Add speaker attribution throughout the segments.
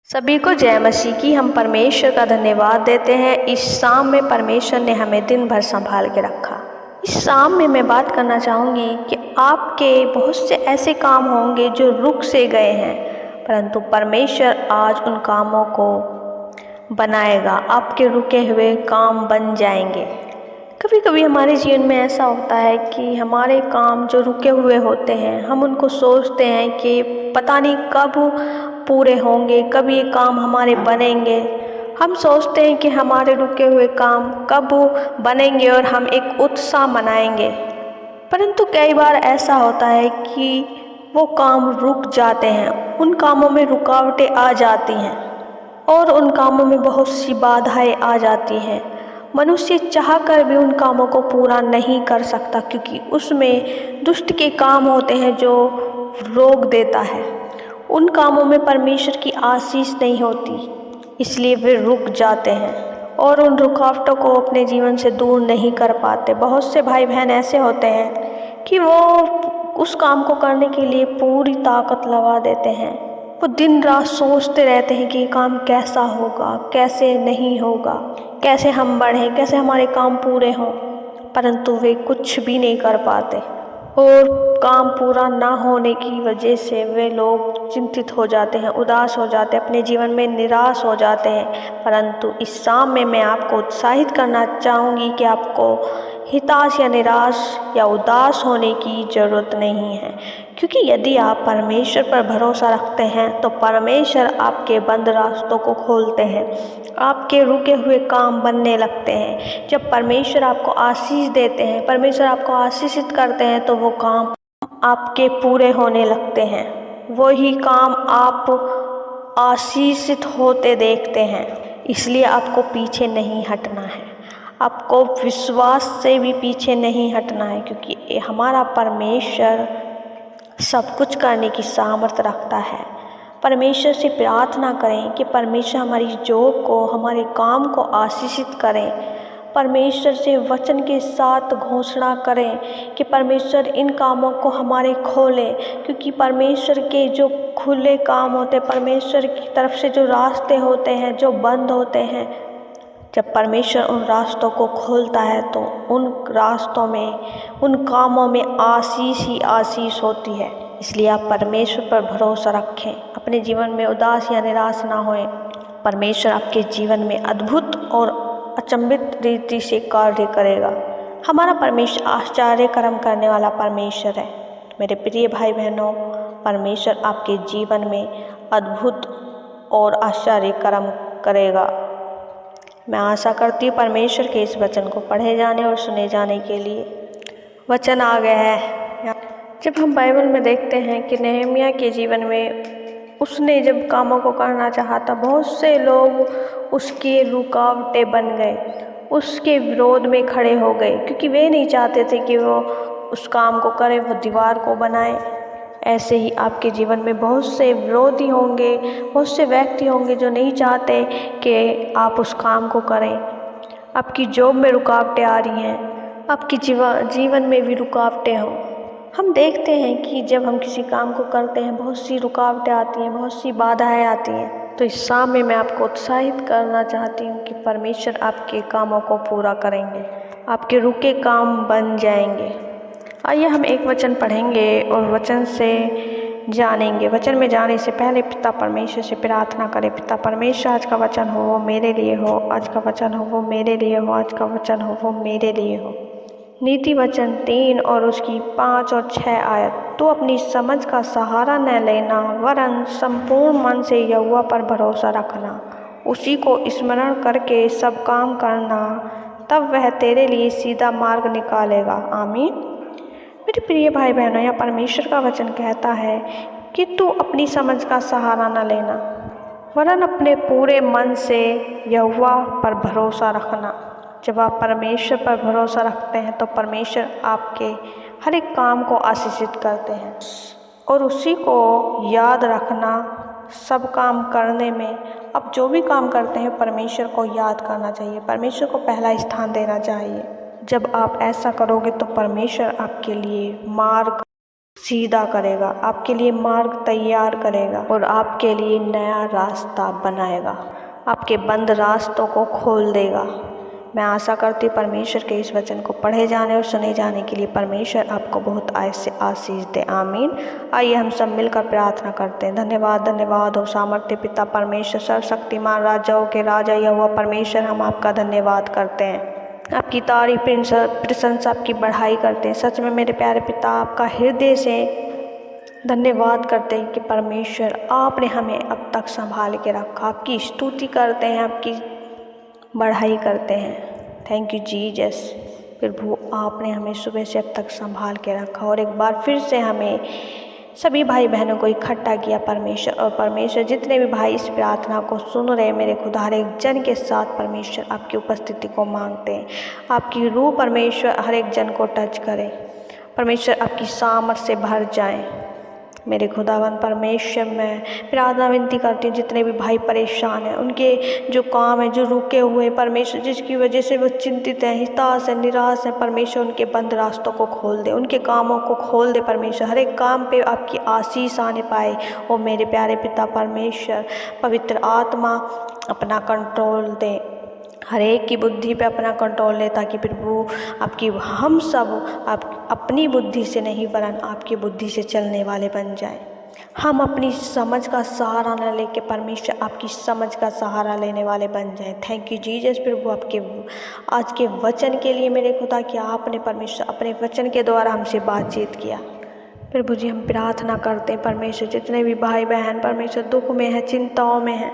Speaker 1: सभी को जय मसीह की। हम परमेश्वर का धन्यवाद देते हैं। इस शाम में परमेश्वर ने हमें दिन भर संभाल के रखा। इस शाम में मैं बात करना चाहूँगी कि आपके बहुत से ऐसे काम होंगे जो रुक से गए हैं, परंतु परमेश्वर आज उन कामों को बनाएगा। आपके रुके हुए काम बन जाएंगे। कभी कभी हमारे जीवन में ऐसा होता है कि हमारे काम जो रुके हुए होते हैं, हम उनको सोचते हैं कि पता नहीं कब पूरे होंगे, कब ये काम हमारे बनेंगे। हम सोचते हैं कि हमारे रुके हुए काम कब बनेंगे और हम एक उत्साह मनाएंगे, परंतु कई बार ऐसा होता है कि वो काम रुक जाते हैं। उन कामों में रुकावटें आ जाती हैं और उन कामों में बहुत सी बाधाएं आ जाती हैं। मनुष्य चाहकर भी उन कामों को पूरा नहीं कर सकता, क्योंकि उसमें दुष्ट के काम होते हैं जो रोक देता है। उन कामों में परमेश्वर की आशीष नहीं होती, इसलिए वे रुक जाते हैं और उन रुकावटों को अपने जीवन से दूर नहीं कर पाते। बहुत से भाई बहन ऐसे होते हैं कि वो उस काम को करने के लिए पूरी ताकत लगा देते हैं। वो दिन रात सोचते रहते हैं कि ये काम कैसा होगा, कैसे नहीं होगा, कैसे हम बढ़ें, कैसे हमारे काम पूरे हों, परंतु वे कुछ भी नहीं कर पाते और काम पूरा ना होने की वजह से वे लोग चिंतित हो जाते हैं, उदास हो जाते हैं, अपने जीवन में निराश हो जाते हैं। परंतु इस शाम में मैं आपको उत्साहित करना चाहूँगी कि आपको हताश या निराश या उदास होने की ज़रूरत नहीं है, क्योंकि यदि आप परमेश्वर पर भरोसा रखते हैं तो परमेश्वर आपके बंद रास्तों को खोलते हैं, आपके रुके हुए काम बनने लगते हैं। जब परमेश्वर आपको आशीष देते हैं, परमेश्वर आपको आशीषित करते हैं, तो वो काम आपके पूरे होने लगते हैं। वही काम आप आशीषित होते देखते हैं। इसलिए आपको पीछे नहीं हटना है, आपको विश्वास से भी पीछे नहीं हटना है, क्योंकि हमारा परमेश्वर सब कुछ करने की सामर्थ्य रखता है। परमेश्वर से प्रार्थना करें कि परमेश्वर हमारी जॉब को, हमारे काम को आशीषित करें। परमेश्वर से वचन के साथ घोषणा करें कि परमेश्वर इन कामों को हमारे खोले, क्योंकि परमेश्वर के जो खुले काम होते हैं, परमेश्वर की तरफ से जो रास्ते होते हैं जो बंद होते हैं, जब परमेश्वर उन रास्तों को खोलता है तो उन रास्तों में, उन कामों में आशीष ही आशीष होती है। इसलिए आप परमेश्वर पर भरोसा रखें, अपने जीवन में उदास या निराश ना होएं। परमेश्वर आपके जीवन में अद्भुत और अचंभित रीति से कार्य करेगा। हमारा परमेश्वर आश्चर्य कर्म करने वाला परमेश्वर है। मेरे प्रिय भाई बहनों, परमेश्वर आपके जीवन में अद्भुत और आश्चर्य कर्म करेगा। मैं आशा करती हूँ परमेश्वर के इस वचन को पढ़े जाने और सुने जाने के लिए वचन आ गया है। जब हम बाइबल में देखते हैं कि नहम्याह के जीवन में उसने जब कामों को करना चाहा था, बहुत से लोग उसके रुकावटें बन गए, उसके विरोध में खड़े हो गए, क्योंकि वे नहीं चाहते थे कि वो उस काम को करे, वो दीवार को बनाए। ऐसे ही आपके जीवन में बहुत से विरोधी होंगे, बहुत से व्यक्ति होंगे जो नहीं चाहते कि आप उस काम को करें। आपकी जॉब में रुकावटें आ रही हैं, आपकी जीवन में भी रुकावटें हों। हम देखते हैं कि जब हम किसी काम को करते हैं, बहुत सी रुकावटें आती हैं, बहुत सी बाधाएं आती हैं। तो इस शाम में मैं आपको उत्साहित करना चाहती हूँ कि परमेश्वर आपके कामों को पूरा करेंगे, आपके रुके काम बन जाएंगे। आइए हम एक वचन पढ़ेंगे और वचन से जानेंगे। वचन में जाने से पहले पिता परमेश्वर से प्रार्थना करें। पिता परमेश्वर, आज का वचन हो वो मेरे लिए हो, आज का वचन हो वो मेरे लिए हो, आज का वचन हो वो मेरे लिए हो। नीति वचन 3 और उसकी 5 और 6 आयत। तो अपनी समझ का सहारा न लेना, वरन संपूर्ण मन से यहोवा पर भरोसा रखना, उसी को स्मरण करके सब काम करना, तब वह तेरे लिए सीधा मार्ग निकालेगा। आमीन। मेरे प्रिय भाई बहनों, यहाँ परमेश्वर का वचन कहता है कि तू अपनी समझ का सहारा न लेना, वरन अपने पूरे मन से यहोवा पर भरोसा रखना। जब आप परमेश्वर पर भरोसा रखते हैं तो परमेश्वर आपके हर एक काम को आशीषित करते हैं, और उसी को याद रखना सब काम करने में। अब जो भी काम करते हैं परमेश्वर को याद करना चाहिए, परमेश्वर को पहला स्थान देना चाहिए। जब आप ऐसा करोगे तो परमेश्वर आपके लिए मार्ग सीधा करेगा, आपके लिए मार्ग तैयार करेगा और आपके लिए नया रास्ता बनाएगा, आपके बंद रास्तों को खोल देगा। मैं आशा करती हूँ परमेश्वर के इस वचन को पढ़े जाने और सुने जाने के लिए परमेश्वर आपको बहुत आशीष दे। आमीन। आइए हम सब मिलकर प्रार्थना करते हैं। धन्यवाद हो सामर्थ्य पिता परमेश्वर, सर्वशक्तिमान राजाओं के राजा यहोवा परमेश्वर, हम आपका धन्यवाद करते हैं, आपकी तारीफ प्रशंसा आपकी बढ़ाई करते हैं। सच में मेरे प्यारे पिता, आपका हृदय से धन्यवाद करते हैं कि परमेश्वर आपने हमें अब तक संभाल के रखा। आपकी स्तुति करते हैं, आपकी बढ़ाई करते हैं। Thank you Jesus. प्रभु, आपने हमें सुबह से अब तक संभाल के रखा और एक बार फिर से हमें सभी भाई बहनों को इकट्ठा किया परमेश्वर। और परमेश्वर, जितने भी भाई इस प्रार्थना को सुन रहे मेरे खुदा, हर एक जन के साथ परमेश्वर आपकी उपस्थिति को मांगते हैं। आपकी रूह परमेश्वर हर एक जन को टच करे परमेश्वर, आपकी सामर्थ से भर जाएं मेरे खुदावन परमेश्वर। मैं प्रार्थना विनती करती हूँ, जितने भी भाई परेशान हैं, उनके जो काम है जो रुके हुए परमेश्वर, जिसकी वजह से वो चिंतित हैं, हताश है, निराश है, परमेश्वर उनके बंद रास्तों को खोल दे, उनके कामों को खोल दे परमेश्वर। हर एक काम पे आपकी आशीष आने पाए। ओ मेरे प्यारे पिता परमेश्वर, पवित्र आत्मा अपना कंट्रोल दे, हर एक की बुद्धि पे अपना कंट्रोल ले, ताकि प्रभु आपकी हम सब आप अपनी बुद्धि से नहीं वरन आपकी बुद्धि से चलने वाले बन जाएं। हम अपनी समझ का सहारा न लेके परमेश्वर आपकी समझ का सहारा लेने वाले बन जाएं। Thank you Jesus. प्रभु, आपके आज के वचन के लिए मेरे खुदा कि आपने परमेश्वर अपने वचन के द्वारा हमसे बातचीत किया। प्रभु जी, हम प्रार्थना करते हैं परमेश्वर, जितने भी भाई बहन परमेश्वर दुख में है, चिंताओं में है,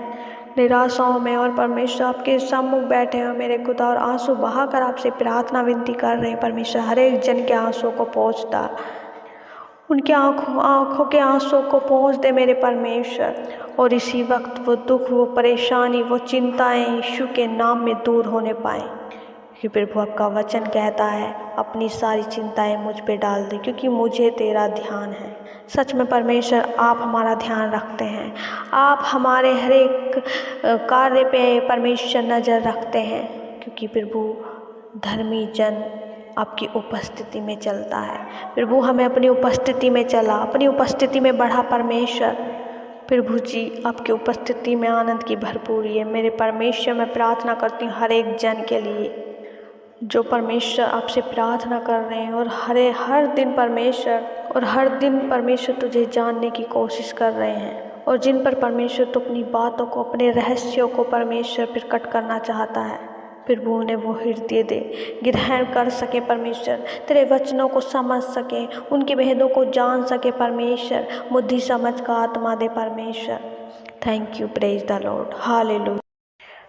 Speaker 1: निराशाओं में, और परमेश्वर आपके सम्मुख बैठे हो मेरे खुदा और आंसू बहाकर आपसे प्रार्थना विनती कर रहे हैं परमेश्वर, हर एक जन के आंसुओं को पहुँचता, उनके आँखों के आंसुओं को पहुँच दे मेरे परमेश्वर। और इसी वक्त वो दुख, वो परेशानी, वो चिंताएं यीशु के नाम में दूर होने पाएँ। कि प्रभु, आपका वचन कहता है अपनी सारी चिंताएं मुझ पे डाल दे, क्योंकि मुझे तेरा ध्यान है। सच में परमेश्वर, आप हमारा ध्यान रखते हैं, आप हमारे हर एक कार्य पे परमेश्वर नज़र रखते हैं, क्योंकि प्रभु धर्मी जन आपकी उपस्थिति में चलता है। प्रभु, हमें अपनी उपस्थिति में चला, अपनी उपस्थिति में बढ़ा परमेश्वर। प्रभु जी, आपकी उपस्थिति में आनंद की भरपूरी है मेरे परमेश्वर। मैं प्रार्थना करती हूँ हर एक जन के लिए जो परमेश्वर आपसे प्रार्थना कर रहे हैं और हर दिन परमेश्वर तुझे जानने की कोशिश कर रहे हैं, और जिन पर परमेश्वर तो अपनी बातों को, अपने रहस्यों को परमेश्वर प्रकट करना चाहता है। प्रभु, उन्हें वो हृदय दे, ग्रहण कर सके परमेश्वर, तेरे वचनों को समझ सके, उनके भेदों को जान सके परमेश्वर, बुद्धि समझ का आत्मा दे परमेश्वर। Thank you, praise the Lord, hallelujah.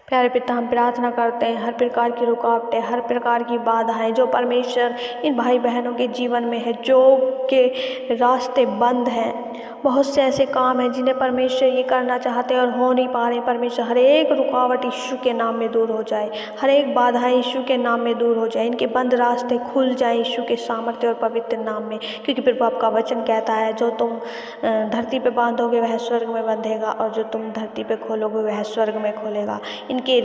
Speaker 1: प्यारे पिता, हम प्रार्थना करते हैं हर प्रकार की रुकावटें, हर प्रकार की बाधाएं जो परमेश्वर इन भाई बहनों के जीवन में है, जो के रास्ते बंद हैं, बहुत से ऐसे काम हैं जिन्हें परमेश्वर ये करना चाहते हैं और हो नहीं पा रहे। परमेश्वर, हर एक रुकावट यीशु के नाम में दूर हो जाए, हर एक बाधा यीशु के नाम में दूर हो जाए, इनके बंद रास्ते खुल जाए यीशु के सामर्थ्य और पवित्र नाम में। क्योंकि प्रभु, आपका वचन कहता है जो तुम धरती पे बांधोगे वह स्वर्ग में बंधेगा, और जो तुम धरती पे खोलोगे वह स्वर्ग में खोलेगा। इनके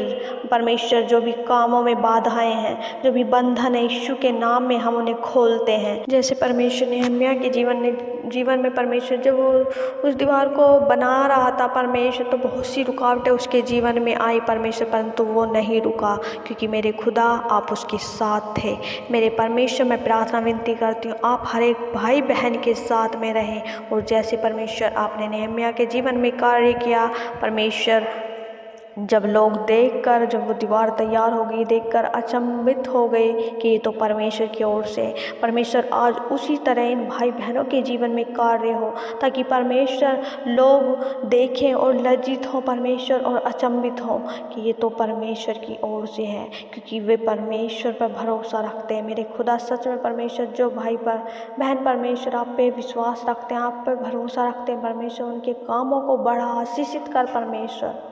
Speaker 1: परमेश्वर जो भी कामों में बाधाएं हैं, जो भी बंधन है, यीशु के नाम में हम उन्हें खोलते हैं। जैसे परमेश्वर नेहम्याह के जीवन में परमेश्वर जब वो उस दीवार को बना रहा था परमेश्वर, तो बहुत सी रुकावटें उसके जीवन में आई परमेश्वर, परंतु वो नहीं रुका, क्योंकि मेरे खुदा आप उसके साथ थे। मेरे परमेश्वर, मैं प्रार्थना विनती करती हूँ आप हर एक भाई बहन के साथ में रहें, और जैसे परमेश्वर आपने नेहम्याह के जीवन में कार्य किया परमेश्वर, जब लोग देखकर, जब वो दीवार तैयार हो गई देखकर अचंभित हो गए कि ये तो परमेश्वर की ओर से। परमेश्वर, आज उसी तरह इन भाई बहनों के जीवन में कार्य हो, ताकि परमेश्वर लोग देखें और लज्जित हों परमेश्वर, और अचंभित हों कि ये तो परमेश्वर की ओर से है, क्योंकि वे परमेश्वर पर भरोसा रखते हैं। मेरे खुदा, सच में परमेश्वर, जो भाई बहन परमेश्वर आप पे विश्वास रखते हैं, आप पर भरोसा रखते हैं परमेश्वर, उनके कामों को बढ़ा, आशीषित कर परमेश्वर,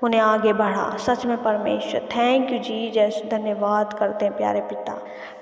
Speaker 1: उन्हें आगे बढ़ा। सच में परमेश्वर, थैंक यू जीसस, धन्यवाद करते हैं प्यारे पिता।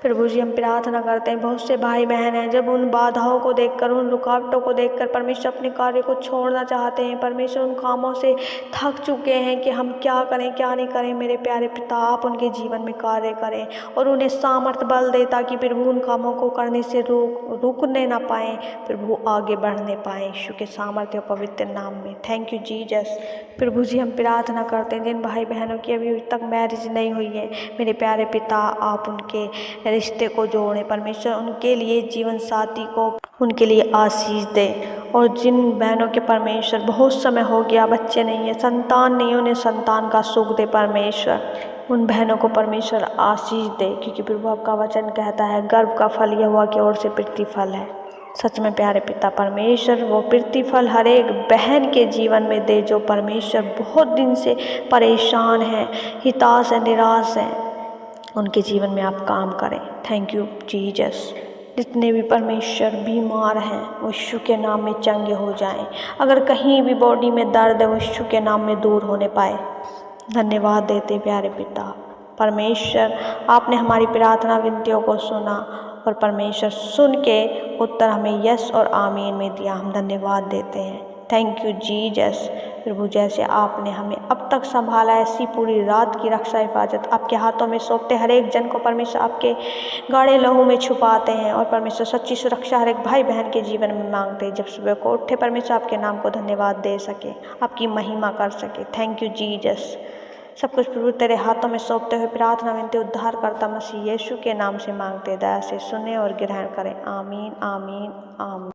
Speaker 1: प्रभु जी हम प्रार्थना करते हैं, बहुत से भाई बहन हैं जब उन बाधाओं को देखकर, उन रुकावटों को देखकर परमेश्वर अपने कार्य को छोड़ना चाहते हैं। परमेश्वर उन कामों से थक चुके हैं कि हम क्या करें क्या नहीं करें। मेरे प्यारे पिता आप उनके जीवन में कार्य करें और उन्हें सामर्थ बल दे, ताकि प्रभु उन कामों को करने से रुकने ना पाएँ, प्रभु आगे बढ़ने पाएँ यीशु के सामर्थ्य और पवित्र नाम में। Thank you Jesus. प्रभु जी हम प्रार्थना करते हैं जिन भाई बहनों की अभी तक मैरिज नहीं हुई है, मेरे प्यारे पिता आप उनके रिश्ते को जोड़ें परमेश्वर, उनके लिए जीवन साथी को उनके लिए आशीष दें। और जिन बहनों के परमेश्वर बहुत समय हो गया बच्चे नहीं है, संतान नहीं है, उन्हें संतान का सुख दे परमेश्वर, उन बहनों को परमेश्वर आशीष दे, क्योंकि प्रभु आपका वचन कहता है गर्भ का फल यहोवा की ओर से प्रतिफल है। सच में प्यारे पिता परमेश्वर वो प्रतिफल हर एक बहन के जीवन में दे जो परमेश्वर बहुत दिन से परेशान है, हताश है, निराश है, उनके जीवन में आप काम करें। Thank you Jesus. जितने भी परमेश्वर बीमार हैं वो यीशु के नाम में चंगे हो जाएं। अगर कहीं भी बॉडी में दर्द है वो यीशु के नाम में दूर होने पाए। धन्यवाद देते प्यारे पिता परमेश्वर, आपने हमारी प्रार्थना विनतियों को सुना और परमेश्वर सुन के उत्तर हमें यस और आमीन में दिया। हम धन्यवाद देते हैं। Thank you Jesus. प्रभु जैसे आपने हमें अब तक संभाला, ऐसी पूरी रात की रक्षा हिफाजत आपके हाथों में सौंपते हर एक जन को परमेश्वर आपके गाढ़े लहू में छुपाते हैं और परमेश्वर सच्ची सुरक्षा हर एक भाई बहन के जीवन में मांगते हैं। जब सुबह को उठे परमेश्वर आपके नाम को धन्यवाद दे सके, आपकी महिमा कर सके। Thank you Jesus. सब कुछ प्रभु तेरे हाथों में सौंपते हुए प्रार्थना विनती उद्धार करता मसीह यीशु के नाम से मांगते, दया से सुने और ग्रहण करें। आमीन आमीन आमीन।